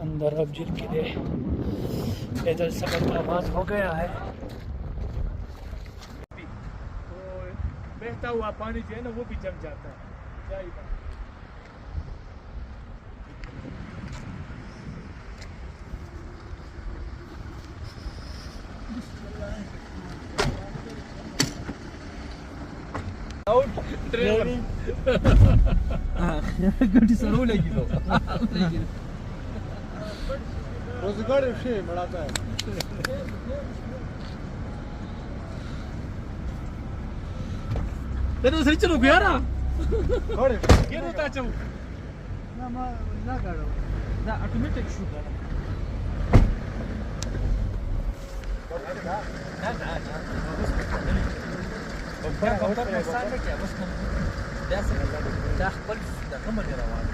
अंदर अब जिल के लिए पैदल सफर का आगाज हो गया है। तो बहता हुआ पानी जो है ना वो भी जम जाता है। गड्डी सरो लेगी तो रोजगार से बढ़ाता है। तेरे दूसरी चलो यार और ये होता चाहूँ ना गाड़ो ना ऑटोमेटिक शू गाड़ो बम्पर मसाला में क्या बस हम 10 मिनट 10 पल कमर करा हुआ है।